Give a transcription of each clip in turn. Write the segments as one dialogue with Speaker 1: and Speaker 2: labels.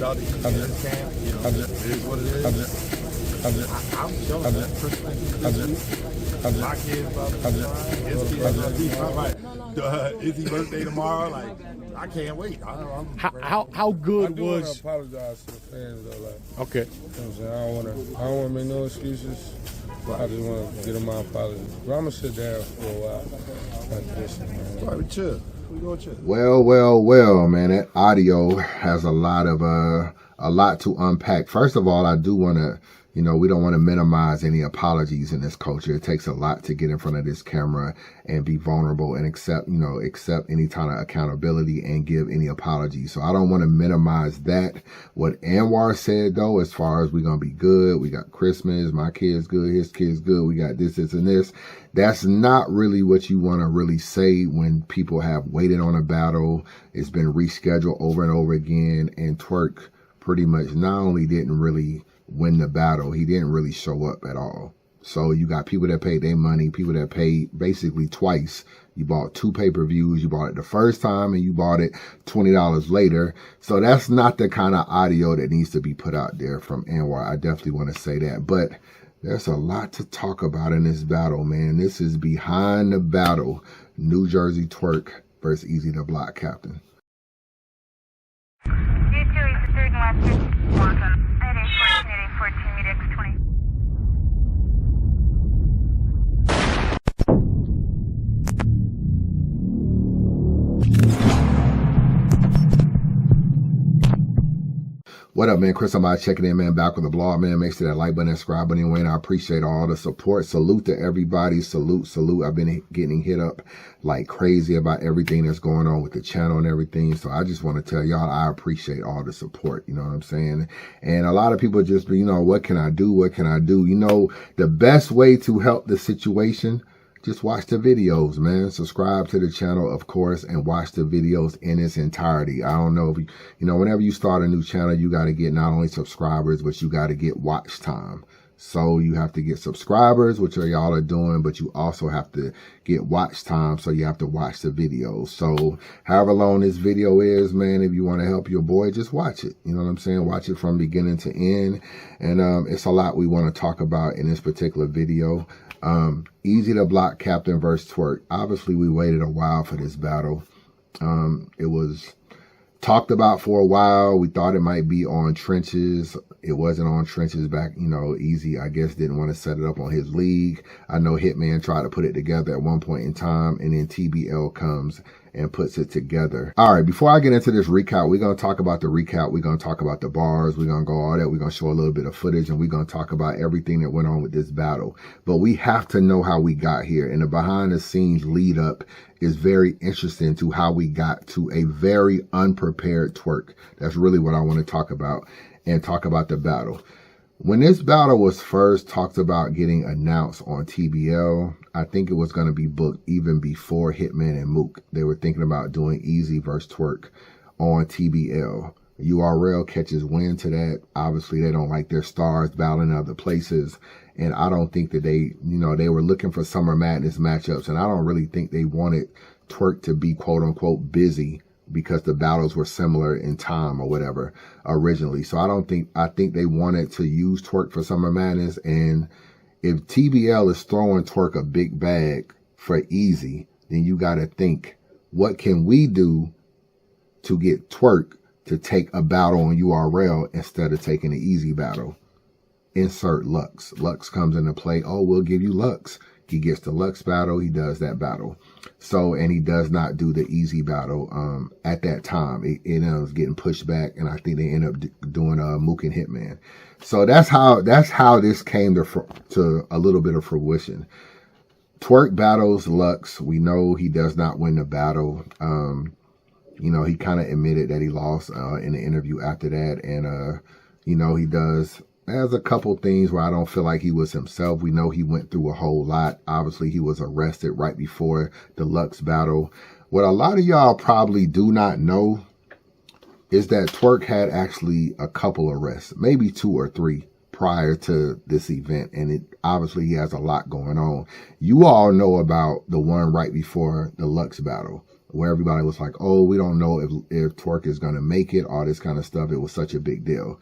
Speaker 1: y'all to get in the camp. You know, it is what it is. I'm chilling. My kids about to be fine. His kids about to be fine. Like, Izzy's birthday tomorrow. Like, I can't wait.
Speaker 2: How good was?
Speaker 3: I apologize to the fans though. Like,
Speaker 2: okay.
Speaker 3: You know what I'm saying? I don't want to make no excuses. I just want to give them my apologies. But I'm gonna sit down for a while. Like this, man.
Speaker 1: Right, chill. We go chill.
Speaker 4: Well, man. That audio has a lot to unpack. First of all, I do want to. You know, we don't want to minimize any apologies in this culture. It takes a lot to get in front of this camera and be vulnerable and accept any kind of accountability and give any apologies. So I don't want to minimize that. What Anwar said, though, as far as we're going to be good, we got Christmas, my kid's good, his kid's good, we got this, and this. That's not really what you want to really say when people have waited on a battle. It's been rescheduled over and over again. And Twerk pretty much not only didn't really win the battle, he didn't really show up at all. So you got people that paid their money, people that paid basically twice. You bought 2 pay-per-views. You bought it the first time and you bought it $20 later. So that's not the kind of audio that needs to be put out there from Anwar. I definitely want to say that. But there's a lot to talk about in this battle, man. This is behind the battle. New Jerzey Twork versus Eazy the Block Captain. What up, man? Chris, somebody checking in, man. Back with the blog, man. Make sure that like button and subscribe button, Wayne. I appreciate all the support. Salute to everybody. Salute. I've been getting hit up like crazy about everything that's going on with the channel and everything. So I just want to tell y'all I appreciate all the support. You know what I'm saying? And a lot of people just be, what can I do? What can I do? The best way to help the situation, just watch the videos, man. Subscribe to the channel, of course, and watch the videos in its entirety. I don't know if whenever you start a new channel, you got to get not only subscribers, but you got to get watch time. So you have to get subscribers, which y'all are doing, but you also have to get watch time. So you have to watch the videos. So however long this video is, man, if you want to help your boy, just watch it. You know what I'm saying? Watch it from beginning to end. And it's a lot we want to talk about in this particular video. Eazy the Block Captain versus Twerk. Obviously, we waited a while for this battle. It was talked about for a while. We thought it might be on Trenches. It wasn't on Trenches back. Eazy, I guess, didn't want to set it up on his league. I know Hitman tried to put it together at one point in time, and then TBL comes and puts it together. All right, before I get into this recap, we're going to talk about the recap. We're going to talk about the bars. We're going to go all that. We're going to show a little bit of footage, and we're going to talk about everything that went on with this battle. But we have to know how we got here, and the behind-the-scenes lead-up is very interesting to how we got to a very unprepared Twerk. That's really what I want to talk about, and talk about the battle. When this battle was first talked about getting announced on TBL, I think it was going to be booked even before Hitman and Mook. They were thinking about doing Eazy versus Twerk on TBL. URL catches wind to that. Obviously, they don't like their stars battling in other places. And I don't think that they were looking for Summer Madness matchups. And I don't really think they wanted Twerk to be quote unquote busy because the battles were similar in time or whatever originally. So I think they wanted to use Twerk for Summer Madness. And if TBL is throwing Twerk a big bag for Eazy, then you got to think, what can we do to get Twerk to take a battle on URL instead of taking the Eazy battle? Insert Lux. Lux comes into play. Oh, we'll give you Lux. He gets the Lux battle. He does that battle. So, and he does not do the Eazy battle at that time. It ends up getting pushed back, and I think they end up doing Mook and Hitman. So that's how this came to a little bit of fruition. Twerk battles Lux. We know he does not win the battle. He kind of admitted that he lost in the interview after that, and he does. There's a couple things where I don't feel like he was himself. We know he went through a whole lot. Obviously, he was arrested right before the Lux battle. What a lot of y'all probably do not know is that Twerk had actually a couple arrests, maybe 2 or 3 prior to this event. And obviously he has a lot going on. You all know about the one right before the Lux battle. where everybody was like, oh, we don't know if Twerk is going to make it, all this kind of stuff. It was such a big deal.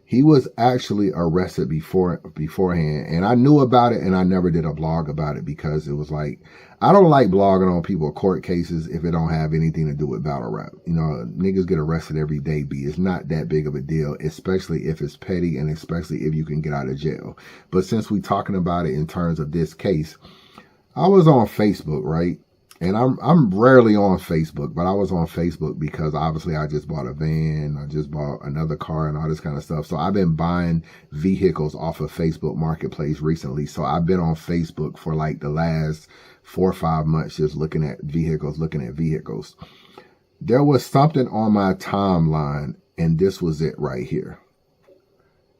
Speaker 4: He was actually arrested beforehand, and I knew about it, and I never did a blog about it because it was like, I don't like blogging on people's court cases if it don't have anything to do with battle rap. You know, niggas get arrested every day, B. It's not that big of a deal, especially if it's petty and especially if you can get out of jail. But since we talking about it in terms of this case, I was on Facebook, right? And I'm rarely on Facebook, but I was on Facebook because obviously I just bought a van, I just bought another car and all this kind of stuff. So I've been buying vehicles off of Facebook Marketplace recently. So I've been on Facebook for like the last 4 or 5 months just looking at vehicles. There was something on my timeline, and this was it right here.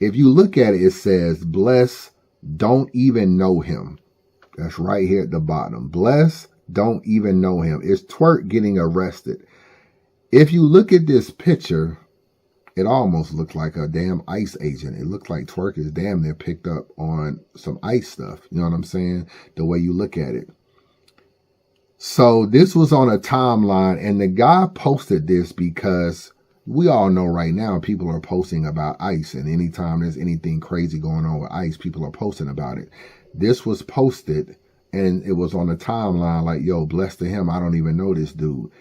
Speaker 4: If you look at it, it says, Bless, don't even know him. That's right here at the bottom. Bless, don't even know him. It's Twerk getting arrested. If you look at this picture, it almost looks like a damn ICE agent. It looks like Twerk is damn near picked up on some ICE stuff. You know what I'm saying? The way you look at it. So this was on a timeline, and the guy posted this because we all know right now people are posting about ICE, and anytime there's anything crazy going on with ICE, people are posting about it. This was posted, and it was on the timeline like, yo, bless to him, I don't even know this dude.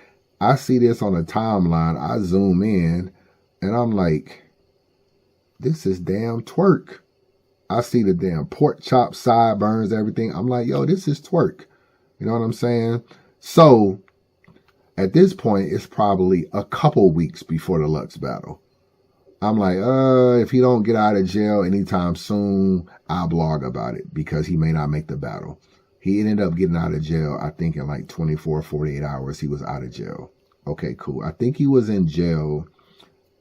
Speaker 4: I see this on the timeline, I zoom in, and I'm like, this is damn Twerk. I see the damn pork chop, sideburns, everything. I'm like, yo, this is Twerk. You know what I'm saying? So, at this point, it's probably a couple weeks before the Lux battle. I'm like, if he don't get out of jail anytime soon, I'll blog about it because he may not make the battle. He ended up getting out of jail, I think in like 24, 48 hours, he was out of jail. Okay, cool. I think he was in jail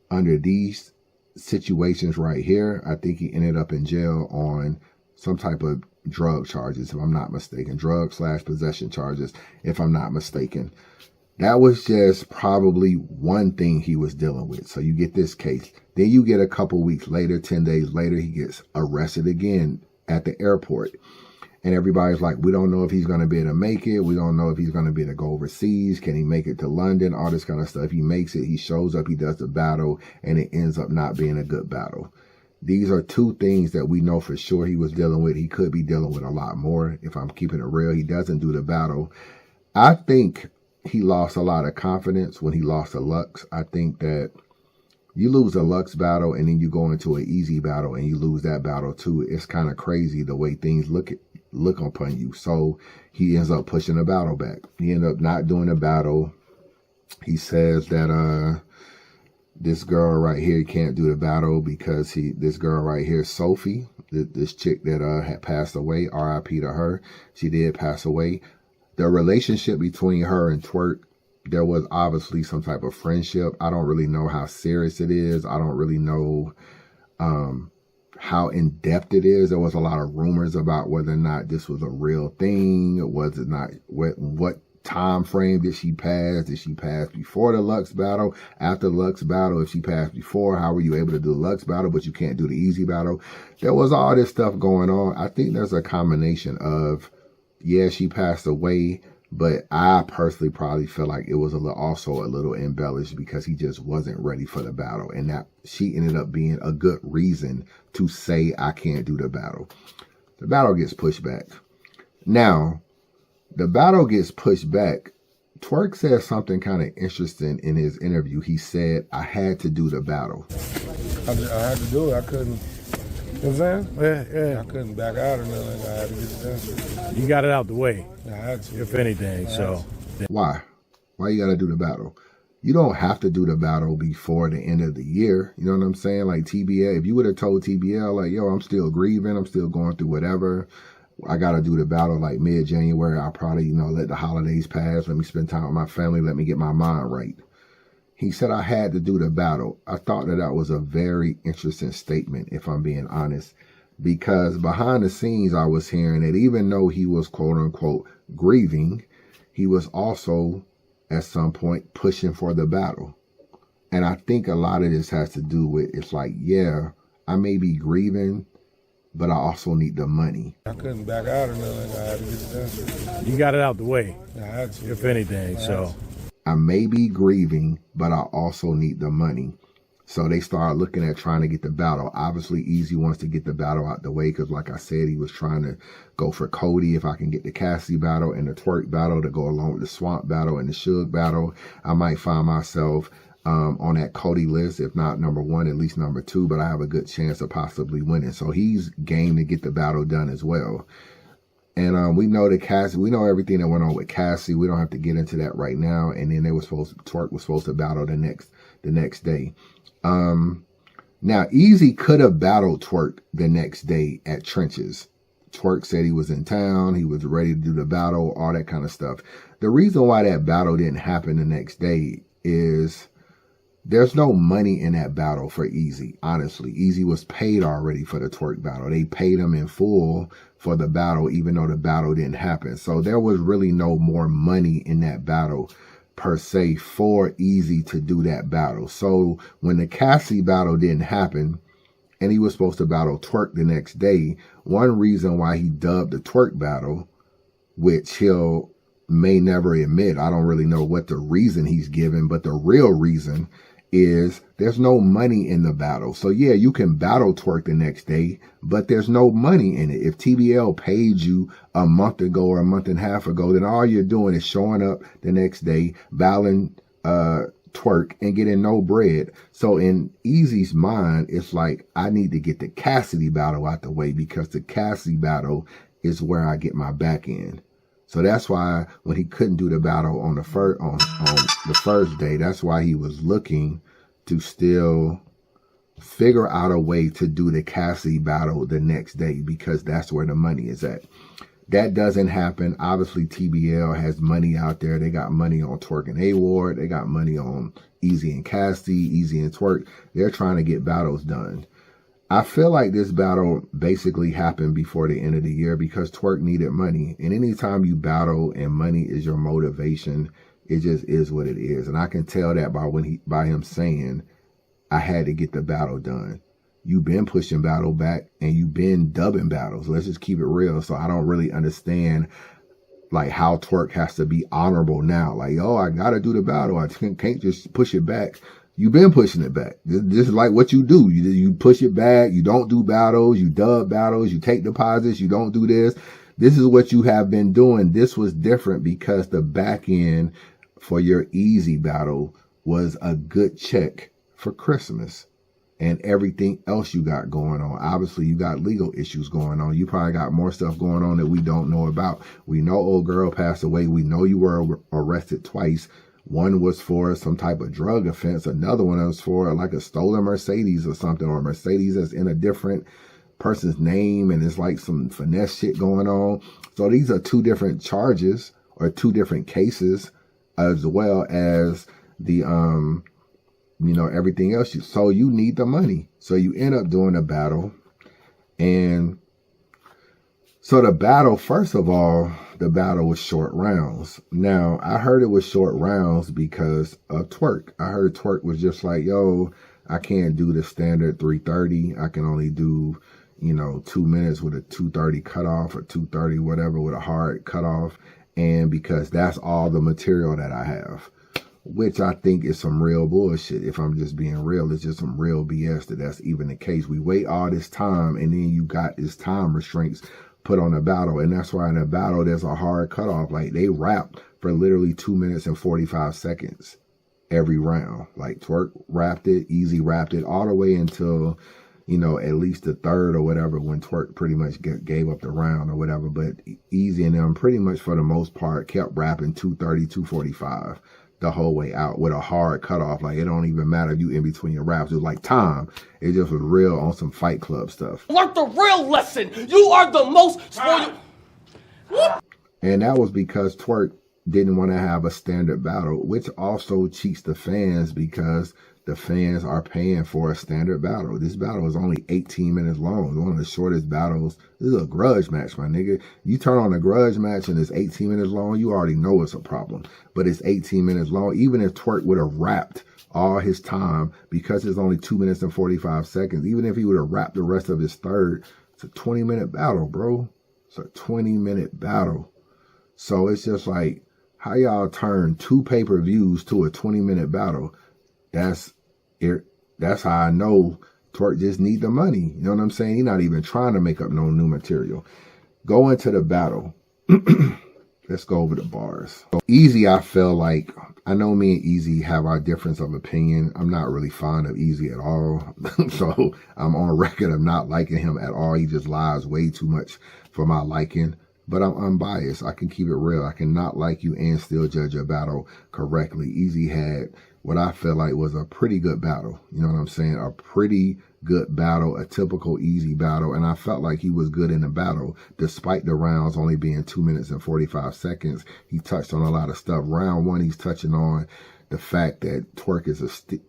Speaker 4: under these situations right here. I think he ended up in jail on some type of drug charges, if I'm not mistaken. Drug/possession charges, if I'm not mistaken. That was just probably one thing he was dealing with. So you get this case. Then you get a couple weeks later, 10 days later, he gets arrested again at the airport. And everybody's like, we don't know if he's going to be able to make it. We don't know if he's going to be able to go overseas. Can he make it to London? All this kind of stuff. He makes it. He shows up. He does the battle. And it ends up not being a good battle. These are two things that we know for sure he was dealing with. He could be dealing with a lot more. If I'm keeping it real, he doesn't do the battle. I think he lost a lot of confidence when he lost the Lux. I think that you lose a Lux battle and then you go into an Eazy battle and you lose that battle too. It's kind of crazy the way things look upon you. So he ends up pushing the battle back. He ended up not doing the battle. He says that this girl right here can't do the battle because this girl right here, Sophie, this chick that had passed away, RIP to her. She did pass away. The relationship between her and Twerk, there was obviously some type of friendship. I don't really know how serious it is. I don't really know how in-depth it is. There was a lot of rumors about whether or not this was a real thing. Was it not? What time frame did she pass? Did she pass before the Lux battle? After the Lux battle? If she passed before, how were you able to do the Lux battle, but you can't do the Eazy battle? There was all this stuff going on. I think there's a combination of, yeah, she passed away, but I personally probably feel like it was also a little embellished because he just wasn't ready for the battle. And that she ended up being a good reason to say, I can't do the battle. The battle gets pushed back. Now, the battle gets pushed back. Twerk said something kind of interesting in his interview. He said, I had to do the battle.
Speaker 3: I had to do it. I couldn't. You know what I'm saying?
Speaker 2: Yeah.
Speaker 3: I couldn't back out or nothing. I had to get it done.
Speaker 2: You got it out the way,
Speaker 3: I had to.
Speaker 2: if anything. So
Speaker 4: Why? Why you got to do the battle? You don't have to do the battle before the end of the year. You know what I'm saying? Like TBL, if you would have told TBL, like, yo, I'm still grieving. I'm still going through whatever. I got to do the battle like mid-January. I'll probably, let the holidays pass. Let me spend time with my family. Let me get my mind right. He said, I had to do the battle. I thought that was a very interesting statement, if I'm being honest, because behind the scenes, I was hearing that even though he was quote unquote grieving, he was also at some point pushing for the battle. And I think a lot of this has to do with, it's like, yeah, I may be grieving, but I also need the money.
Speaker 3: I couldn't back out or nothing. I had to get it done.
Speaker 2: you got it out the way,
Speaker 3: I had to.
Speaker 2: if anything. So
Speaker 4: I may be grieving, but I also need the money. So they started looking at trying to get the battle. Obviously, Eazy wants to get the battle out the way because, like I said, he was trying to go for Cody. If I can get the Cassie battle and the Twerk battle to go along with the Swamp battle and the Suge battle, I might find myself on that Cody list, if not number 1, at least number 2. But I have a good chance of possibly winning. So he's game to get the battle done as well. And we know that Cassie, we know everything that went on with Cassie. We don't have to get into that right now. And then Twerk was supposed to battle the next day. Now Eazy could have battled Twerk the next day at Trenches. Twerk said he was in town, he was ready to do the battle, all that kind of stuff. The reason why that battle didn't happen the next day is there's no money in that battle for Eazy. Honestly, Eazy was paid already for the Twerk battle. They paid him in full for the battle, even though the battle didn't happen. So there was really no more money in that battle per se for Eazy to do that battle. So when the Cassie battle didn't happen and he was supposed to battle Twerk the next day, one reason why he dubbed the Twerk battle, which he'll may never admit, I don't really know what the reason he's given, but the real reason is there's no money in the battle. So yeah, you can battle Twerk the next day, but there's no money in it. If TBL paid you a month ago or a month and a half ago, then all you're doing is showing up the next day, battling Twerk and getting no bread. So in Eazy's mind, it's like, I need to get the Cassidy battle out the way because the Cassidy battle is where I get my back end. So that's why when he couldn't do the battle on the first day, that's why he was looking to still figure out a way to do the Cassie battle the next day because that's where the money is at. That doesn't happen. Obviously, TBL has money out there. They got money on Twerk and A-Ward. They got money on Eazy and Cassie, Eazy and Twerk. They're trying to get battles done. I feel like this battle basically happened before the end of the year because Twerk needed money. And anytime you battle and money is your motivation, it just is what it is. And I can tell that by him saying, I had to get the battle done. You've been pushing battle back and you've been dubbing battles. Let's just keep it real. So I don't really understand like how Twerk has to be honorable now. Like, oh, I got to do the battle. I can't just push it back. You've been pushing it back. This is like what you do. You push it back. You don't do battles. You dub battles. You take deposits. You don't do this. This is what you have been doing. This was different because the back end for your Eazy battle was a good check for Christmas and everything else you got going on. Obviously, you got legal issues going on. You probably got more stuff going on that we don't know about. We know old girl passed away. We know you were arrested twice. One was for some type of drug offense. Another one was for like a stolen Mercedes or something, or a Mercedes that's in a different person's name and it's like some finesse shit going on. So these are 2 different charges or 2 different cases as well as the, everything else. So you need the money. So you end up doing a battle. And so the battle, first of all, the battle was short rounds. Now, I heard it was short rounds because of Twerk. I heard Twerk was just like, yo, I can't do the standard 3:30. I can only do, 2 minutes with a 2:30 cutoff or 2:30, whatever, with a hard cutoff. And because that's all the material that I have, which I think is some real bullshit. If I'm just being real, it's just some real BS that's even the case. We wait all this time and then you got this time restraints put on a battle. And that's why in a battle, there's a hard cutoff. Like they rap for literally 2 minutes and 45 seconds every round. Like Twerk rapped it, Eazy rapped it all the way until, at least the third or whatever, when Twerk pretty much gave up the round or whatever. But Eazy and them pretty much for the most part kept rapping 2:30, 2:45 the whole way out with a hard cutoff. Like it don't even matter if you in between your raps. It was like time. It just was real on some Fight Club stuff.
Speaker 5: Learn the real lesson. You are the most spoiled.
Speaker 4: And that was because Twerk didn't want to have a standard battle, which also cheats the fans because the fans are paying for a standard battle. This battle is only 18 minutes long. It's one of the shortest battles. This is a grudge match, my nigga. You turn on a grudge match and it's 18 minutes long, you already know it's a problem. But it's 18 minutes long. Even if Twerk would have rapped all his time, because it's only 2 minutes and 45 seconds, even if he would have rapped the rest of his third, it's a 20-minute battle, bro. It's a 20-minute battle. So it's just like, How y'all turn 2 pay-per-views to a 20-minute battle? That's how I know Twerk just need the money. You know what I'm saying? He's not even trying to make up no new material. Go into the battle. Let's go over the bars. So Eazy, I feel like, I know me and Eazy have our difference of opinion. I'm not really fond of Eazy at all. So I'm on record of not liking him at all. He just lies way too much for my liking. But I'm unbiased. I can keep it real. I can not like you and still judge a battle correctly. Eazy had what I feel like was a pretty good battle. You know what I'm saying? A pretty good battle, a typical Eazy battle. And I felt like he was good in the battle, despite the rounds only being 2 minutes and 45 seconds. He touched on a lot of stuff. Round 1, he's touching on the fact that Twerk is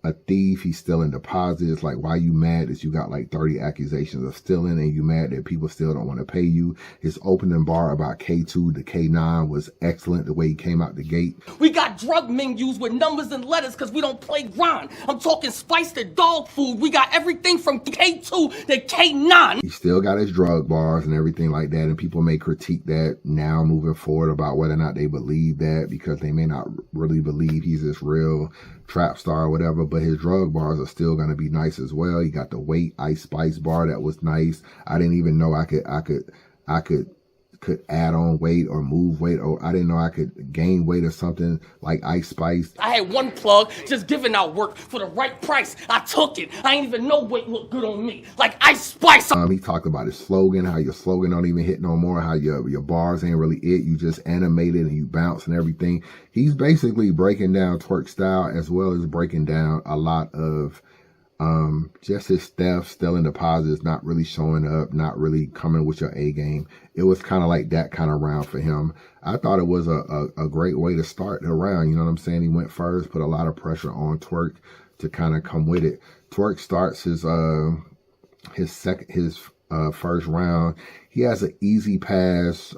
Speaker 4: a thief. He's stealing deposits. Like, why you mad that you got like 30 accusations of stealing and you mad that people still don't want to pay you? His opening bar about K2 to K9 was excellent, the way he came out the gate.
Speaker 5: We got drug menus with numbers and letters because we don't play grind. I'm talking spice to dog food. We got everything from K2 to K9.
Speaker 4: He still got his drug bars and everything like that, and people may critique that now moving forward about whether or not they believe that, because they may not really believe he's this real trap star or whatever, but his drug bars are still going to be nice as well. He got the weight Ice Spice bar that was nice. I didn't even know I could add on weight or move weight, or I didn't know I could gain weight or something like Ice Spice.
Speaker 5: I had one plug just giving out work for the right price. I took it. I ain't even know weight looked good on me. Like Ice Spice.
Speaker 4: He talked about his slogan, how your slogan don't even hit no more, how your bars ain't really it. You just animated and you bounce and everything. He's basically breaking down Twerk style as well as breaking down a lot of just his theft, stealing deposits, not really showing up, not really coming with your A game. It was kind of like that kind of round for him. I thought it was a great way to start the round. You know what I'm saying? He went first, put a lot of pressure on Twerk to kind of come with it. Twerk starts his first round. He has an easy pass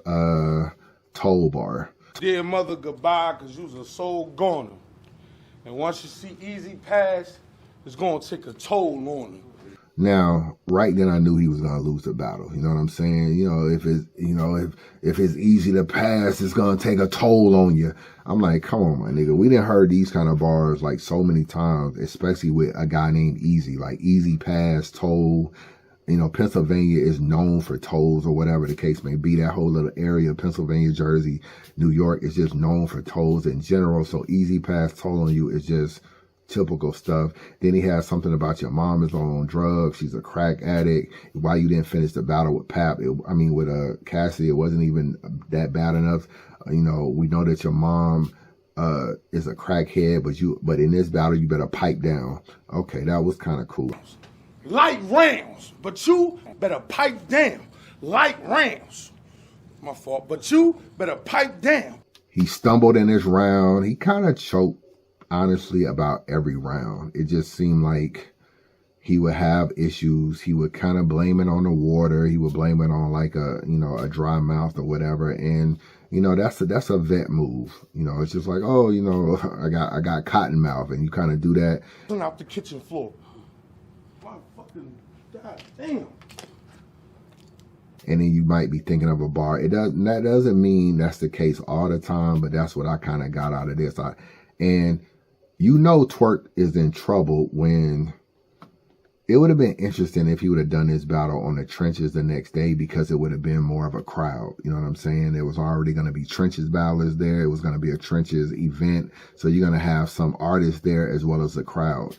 Speaker 4: toll bar.
Speaker 3: Dear mother, goodbye, because you was a soul goner. And once you see Eazy pass, it's going to take a toll on him.
Speaker 4: Now, right then I knew he was going to lose the battle. You know what I'm saying? You know, if it's easy to pass, it's going to take a toll on you. I'm like, come on, my nigga. We didn't heard these kind of bars like so many times, especially with a guy named Eazy, like easy pass, toll. You know, Pennsylvania is known for tolls or whatever the case may be. That whole little area, Pennsylvania, Jersey, New York, is just known for tolls in general. So easy pass, toll on you is just typical stuff. Then he has something about your mom is on drugs. She's a crack addict. Why you didn't finish the battle with with Cassidy, it wasn't even that bad enough. You know, we know that your mom is a crackhead, but in this battle you better pipe down. Okay, that was kind of cool.
Speaker 3: Light rounds, but you better pipe down. Light rounds. My fault, but you better pipe down.
Speaker 4: He stumbled in this round. He kind of choked, honestly, about every round. It just seemed like he would have issues. He would kind of blame it on the water. He would blame it on like a dry mouth or whatever. And you know, that's a vet move. You know, it's just like, oh, you know, I got cotton mouth, and you kind of do that.
Speaker 3: Off the kitchen floor. My fucking goddamn.
Speaker 4: And then you might be thinking of a bar. That doesn't mean that's the case all the time, but that's what I kind of got out of this. And you know Twerk is in trouble when it would have been interesting if he would have done this battle on the trenches the next day, because it would have been more of a crowd. You know what I'm saying? There was already going to be trenches battlers there. It was going to be a trenches event. So you're going to have some artists there as well as a crowd.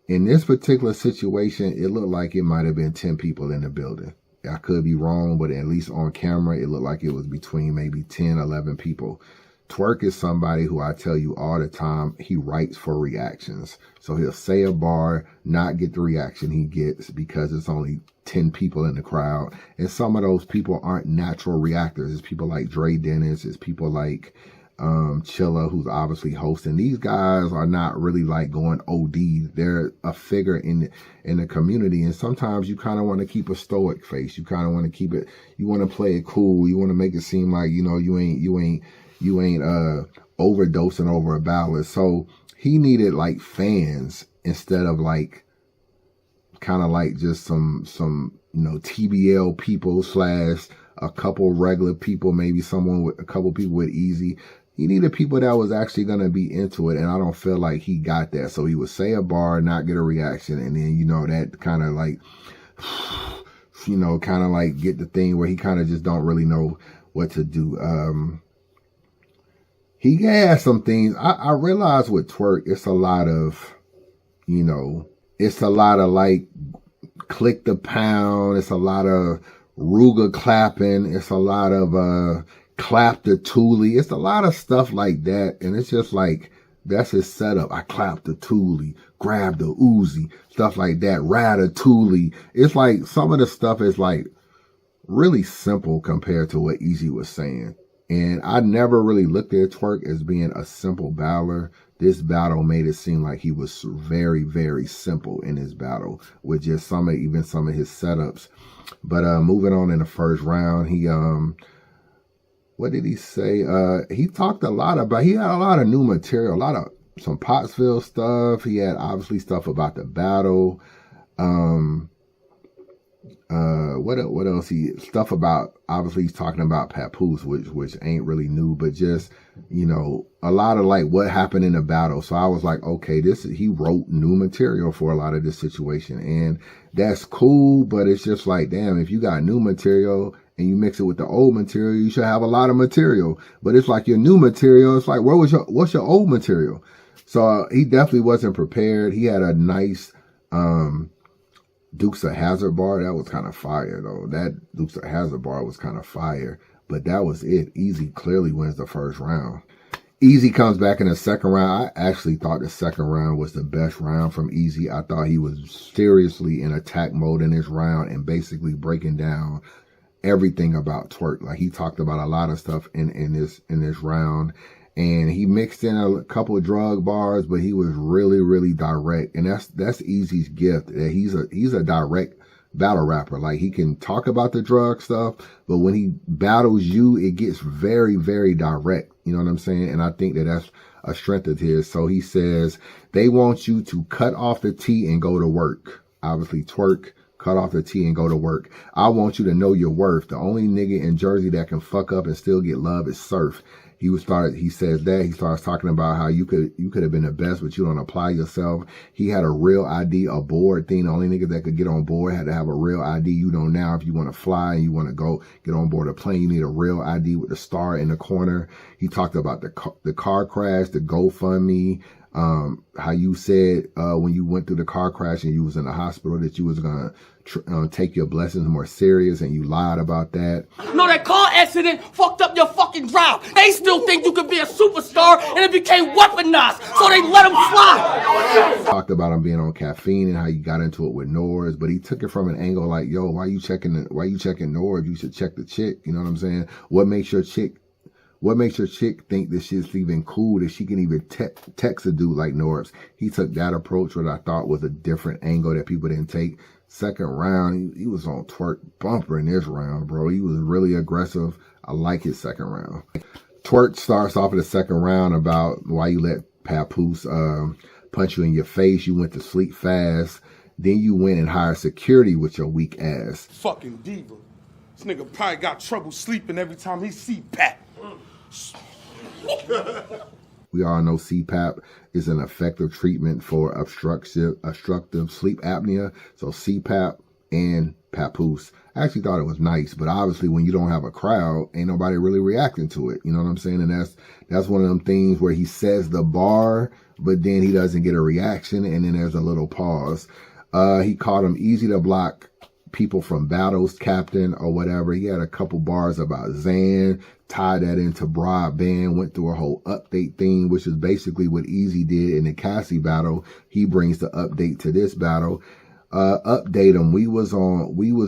Speaker 4: In this particular situation, it looked like it might have been 10 people in the building. I could be wrong, but at least on camera, it looked like it was between maybe 10, 11 people. Twerk is somebody who I tell you all the time, he writes for reactions. So he'll say a bar, not get the reaction he gets because it's only 10 people in the crowd. And some of those people aren't natural reactors. It's people like Dre Dennis. It's people like Chilla, who's obviously hosting. These guys are not really like going OD. They're a figure in the community. And sometimes you kind of want to keep a stoic face. You kind of want to keep it, you want to play it cool. You want to make it seem like, you know, you ain't overdosing over a ballad. So he needed like fans instead of like kind of like just some you know, TBL people / a couple regular people, maybe a couple people with Eazy he needed people that was actually going to be into it, and I don't feel like he got that. So he would say a bar, not get a reaction, and then, you know, that kind of like, you know, kind of like get the thing where he kind of just don't really know what to do. He had some things. I realized with Twerk, it's a lot of, you know, it's a lot of like click the pound. It's a lot of Ruger clapping. It's a lot of clap the Thule. It's a lot of stuff like that. And it's just like, that's his setup. I clap the Thule, grab the Uzi, stuff like that. Ratatouille. It's like some of the stuff is like really simple compared to what Eazy was saying. And I never really looked at Twerk as being a simple battler. This battle made it seem like he was very, very simple in his battle with just some of his setups. But moving on in the first round, he what did he say? He talked a lot about, he had a lot of new material, a lot of some Pottsville stuff. He had obviously stuff about the battle. What else? Stuff about, obviously he's talking about Papoose, which ain't really new, but just, you know, a lot of like what happened in the battle. So I was like, okay, he wrote new material for a lot of this situation, and that's cool. But it's just like, damn, if you got new material and you mix it with the old material, you should have a lot of material. But it's like your new material, it's like, what's your old material? So he definitely wasn't prepared. He had a nice Dukes of Hazzard bar. That was kind of fire, though. That Dukes of Hazzard bar was kind of fire. But that was it. Eazy clearly wins the first round. Eazy comes back in the second round. I actually thought the second round was the best round from Eazy. I thought he was seriously in attack mode in this round and basically breaking down everything about Twerk. Like, he talked about a lot of stuff in this round. And he mixed in a couple of drug bars, but he was really, really direct. And that's Eazy's gift. That he's a direct battle rapper. Like, he can talk about the drug stuff, but when he battles you, it gets very, very direct. You know what I'm saying? And I think that that's a strength of his. So he says, they want you to cut off the T and go to work. Obviously, Twerk, cut off the T and go to work. I want you to know your worth. The only nigga in Jersey that can fuck up and still get love is Surf. He starts talking about how you could have been the best, but you don't apply yourself. He had a real ID, a board thing. The only nigga that could get on board had to have a real ID. You know, now if you want to fly and you want to go get on board a plane, you need a real ID with the star in the corner. He talked about the car crash, the GoFundMe, how you said when you went through the car crash and you was in the hospital that you was gonna take your blessings more serious, and you lied about that.
Speaker 5: No, that car accident fucked up your fucking drive. They still think you could be a superstar, and it became weaponized, so they let him fly.
Speaker 4: Talked about him being on caffeine and how you got into it with Nords, but he took it from an angle like, yo, why you checking Nords? You should check the chick. You know what I'm saying? What makes your chick think that shit's even cool, that she can even text a dude like Norbs? He took that approach, what I thought was a different angle that people didn't take. Second round, he was on Twerk bumper in this round, bro. He was really aggressive. I like his second round. Twerk starts off in the second round about why you let Papoose punch you in your face. You went to sleep fast. Then you went and hired security with your weak ass.
Speaker 6: Fucking diva. This nigga probably got trouble sleeping every time he see Pat.
Speaker 4: We all know CPAP is an effective treatment for obstructive sleep apnea. So CPAP and Papoose. I actually thought it was nice, but obviously when you don't have a crowd, ain't nobody really reacting to it. You know what I'm saying? And that's one of them things where he says the bar, but then he doesn't get a reaction, and then there's a little pause. He called him easy to block people from battles, captain, or whatever. He had a couple bars about Zan, tied that into broadband, went through a whole update thing, which is basically what Eazy did in the Cassie battle. He brings the update to this battle. Update him. We was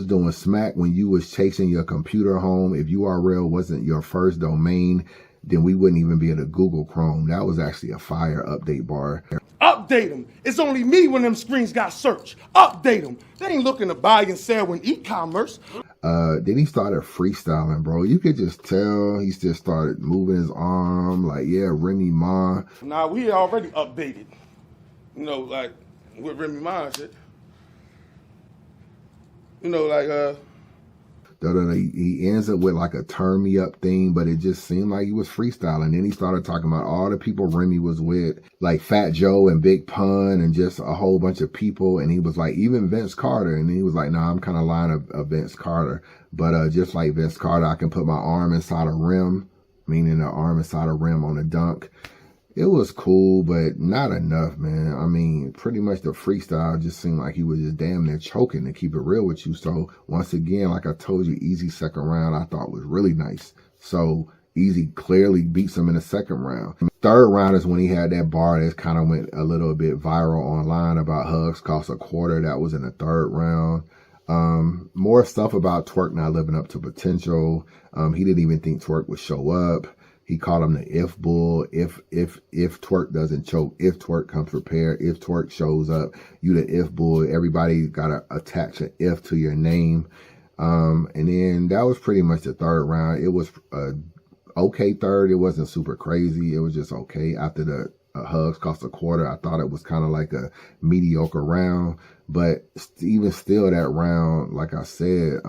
Speaker 4: doing smack when you was chasing your computer home. If URL wasn't your first domain, then we wouldn't even be able to Google Chrome. That was actually a fire update bar.
Speaker 6: Update them. It's only me when them screens got searched. Update them. They ain't looking to buy and sell in e-commerce.
Speaker 4: Then he started freestyling, bro. You could just tell he just started moving his arm like, yeah, Remy Ma.
Speaker 6: Nah, we already updated. You know, like with Remy Ma and shit. You know, like
Speaker 4: He ends up with like a turn me up thing, but it just seemed like he was freestyling. Then he started talking about all the people Remy was with, like Fat Joe and Big Pun and just a whole bunch of people. And he was like, even Vince Carter. And he was like, nah, I'm kind of lying of Vince Carter. But just like Vince Carter, I can put my arm inside a rim, meaning the arm inside a rim on a dunk. It was cool, but not enough, man. I mean, pretty much the freestyle just seemed like he was just damn near choking, to keep it real with you. So once again, like I told you, Eazy second round I thought was really nice. So Eazy clearly beats him in the second round. Third round is when he had that bar that kind of went a little bit viral online about hugs cost a quarter. That was in the third round. More stuff about Twerk not living up to potential. He didn't even think Twerk would show up. He called him the if bull. If Twerk doesn't choke, if Twerk comes prepared, if Twerk shows up, you the if bull. Everybody got to attach an if to your name. And then that was pretty much the third round. It was okay third. It wasn't super crazy. It was just okay. After the hugs cost a quarter, I thought it was kind of like a mediocre round. But even still, that round, like I said,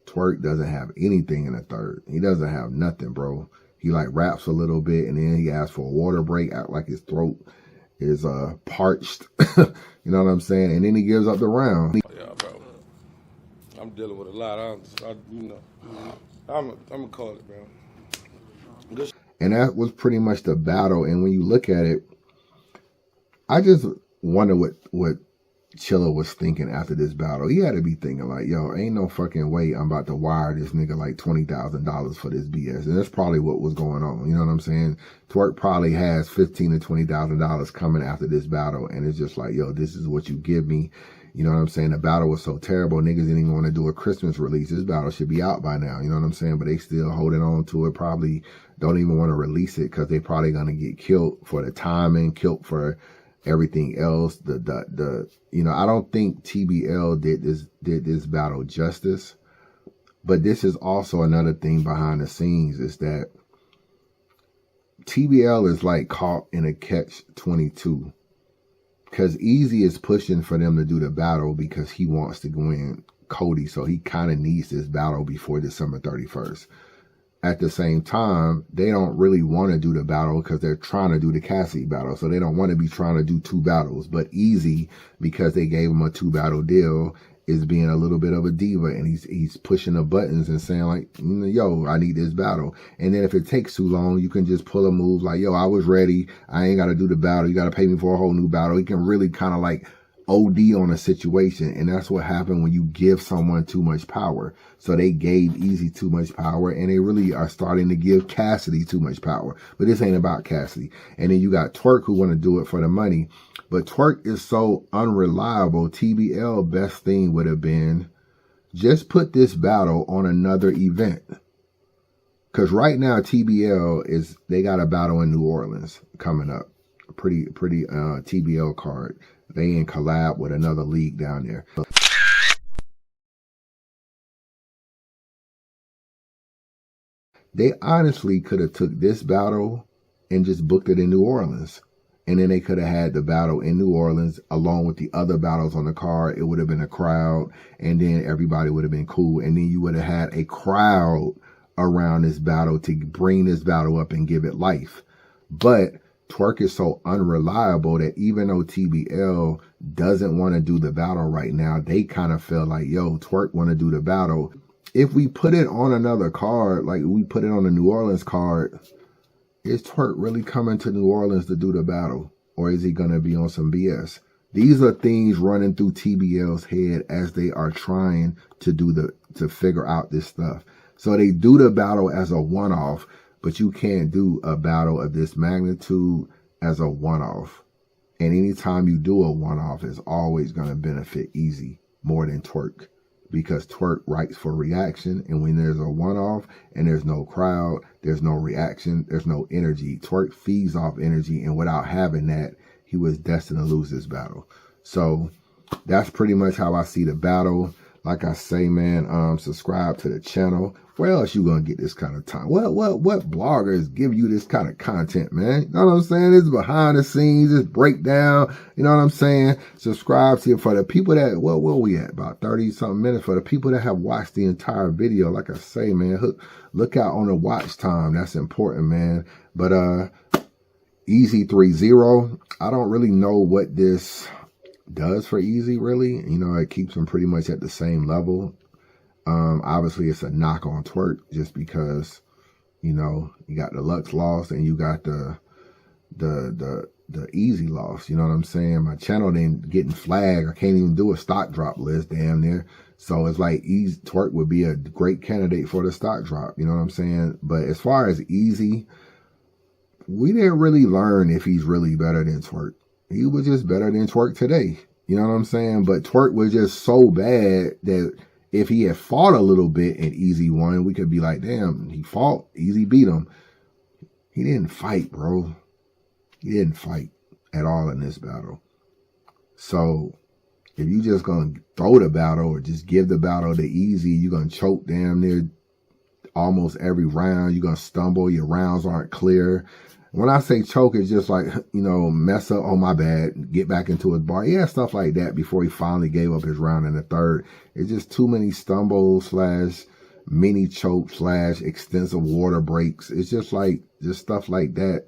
Speaker 4: Twerk doesn't have anything in the third. He doesn't have nothing, bro. He like raps a little bit, and then he asks for a water break, act like his throat is parched. You know what I'm saying? And then he gives up the round.
Speaker 3: Yeah, bro. I'm dealing with a lot. I'm gonna call it, bro.
Speaker 4: And that was pretty much the battle. And when you look at it, I just wonder what Chilla was thinking after this battle. He had to be thinking like, yo, ain't no fucking way I'm about to wire this nigga like $20,000 for this BS. And that's probably what was going on. You know what I'm saying? Twerk probably has $15,000 to $20,000 coming after this battle. And it's just like, yo, this is what you give me. You know what I'm saying? The battle was so terrible. Niggas didn't even want to do a Christmas release. This battle should be out by now. You know what I'm saying? But they still holding on to it. Probably don't even want to release it because they probably going to get killed for the timing, killed for everything else. You know, I don't think TBL did this battle justice. But this is also another thing behind the scenes is that TBL is like caught in a catch-22. Because Eazy is pushing for them to do the battle because he wants to go in Cody. So he kind of needs this battle before December 31st. At the same time, they don't really want to do the battle because they're trying to do the Cassidy battle. So they don't want to be trying to do two battles. But Eazy, because they gave him a 2-battle deal, is being a little bit of a diva. And he's pushing the buttons and saying like, yo, I need this battle. And then if it takes too long, you can just pull a move like, yo, I was ready. I ain't got to do the battle. You got to pay me for a whole new battle. He can really kind of like OD on a situation. And that's what happened when you give someone too much power. So they gave Eazy too much power, and they really are starting to give Cassidy too much power. But this ain't about Cassidy. And then you got Twerk who want to do it for the money. But Twerk is so unreliable. TBL best thing would have been just put this battle on another event. Because right now TBL they got a battle in New Orleans coming up. Pretty TBL card. They in collab with another league down there. They honestly could have took this battle and just booked it in New Orleans. And then they could have had the battle in New Orleans along with the other battles on the card. It would have been a crowd, and then everybody would have been cool. And then you would have had a crowd around this battle to bring this battle up and give it life. But Twerk is so unreliable that even though TBL doesn't want to do the battle right now, they kind of feel like, yo, Twerk want to do the battle. If we put it on another card, like we put it on the New Orleans card, is Twerk really coming to New Orleans to do the battle? Or is he going to be on some BS? These are things running through TBL's head as they are trying to figure out this stuff. So they do the battle as a one-off, but you can't do a battle of this magnitude as a one-off. And anytime you do a one-off, it's always going to benefit Eazy more than Twerk. Because Twerk writes for reaction, and when there's a one-off and there's no crowd, there's no reaction, there's no energy. Twerk feeds off energy, and without having that, he was destined to lose this battle. So that's pretty much how I see the battle. Like I say, man, subscribe to the channel. Where else you gonna get this kind of time? What bloggers give you this kind of content, man? You know what I'm saying? This is behind the scenes, this breakdown. You know what I'm saying? Subscribe to it for the people that, where we at? About 30-something minutes. For the people that have watched the entire video, like I say, man, look out on the watch time. That's important, man. But Eazy 30, I don't really know what this does for Eazy, really. You know, it keeps him pretty much at the same level. Obviously it's a knock on Twerk just because, you know, you got the Lux loss and you got the Eazy loss. You know what I'm saying? My channel ain't getting flagged. I can't even do a stock drop list damn near. So it's like Eazy Twerk would be a great candidate for the stock drop. You know what I'm saying? But as far as Eazy, we didn't really learn if he's really better than Twerk. He was just better than Twerk today. You know what I'm saying? But Twerk was just so bad that if he had fought a little bit and Eazy won, we could be like, damn, he fought, Eazy beat him. He didn't fight, bro. He didn't fight at all in this battle. So if you just gonna throw the battle or just give the battle to Eazy, you're gonna choke damn near almost every round. You're gonna stumble, your rounds aren't clear. When I say choke, it's just like, you know, mess up, oh my bad, get back into his bar. Yeah, stuff like that before he finally gave up his round in the third. It's just too many stumbles / mini choke / extensive water breaks. It's just like, just stuff like that.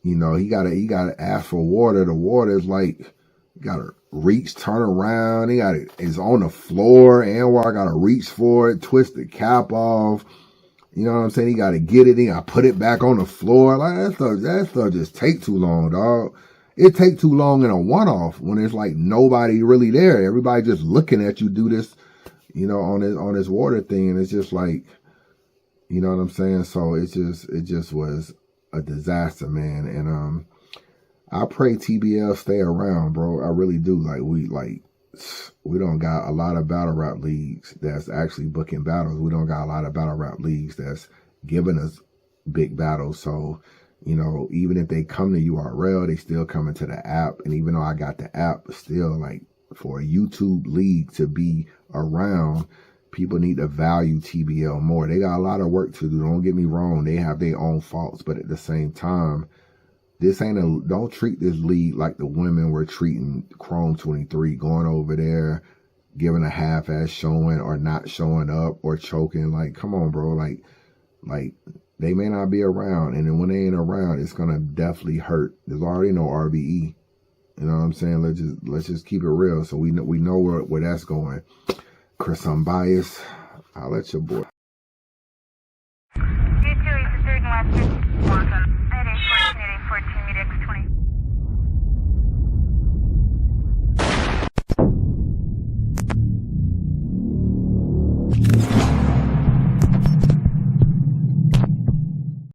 Speaker 4: You know, he gotta ask for water. The water is like, you gotta reach, turn around. It's on the floor. Anwar gotta reach for it, twist the cap off. You know what I'm saying? He got to get it in. I put it back on the floor. Like that stuff just take too long, dog. It take too long in a one-off when it's like nobody really there. Everybody just looking at you do this, you know, on this water thing. And it's just like, you know what I'm saying? So it just was a disaster, man. And I pray TBL stay around, bro. I really do. We don't got a lot of battle rap leagues that's actually booking battles. We don't got a lot of battle rap leagues that's giving us big battles. So, you know, even if they come to URL, they still coming to the app. And even though I got the app, still like for a YouTube league to be around, people need to value TBL more. They got a lot of work to do. Don't get me wrong. They have their own faults, but at the same time, don't treat this league like the women were treating Chrome 23, going over there, giving a half-ass showing or not showing up or choking. Like, come on, bro. Like they may not be around. And then when they ain't around, it's going to definitely hurt. There's already no RBE. You know what I'm saying? Let's just keep it real. So we know where that's going. Chris, I'm biased. I'll let your boy.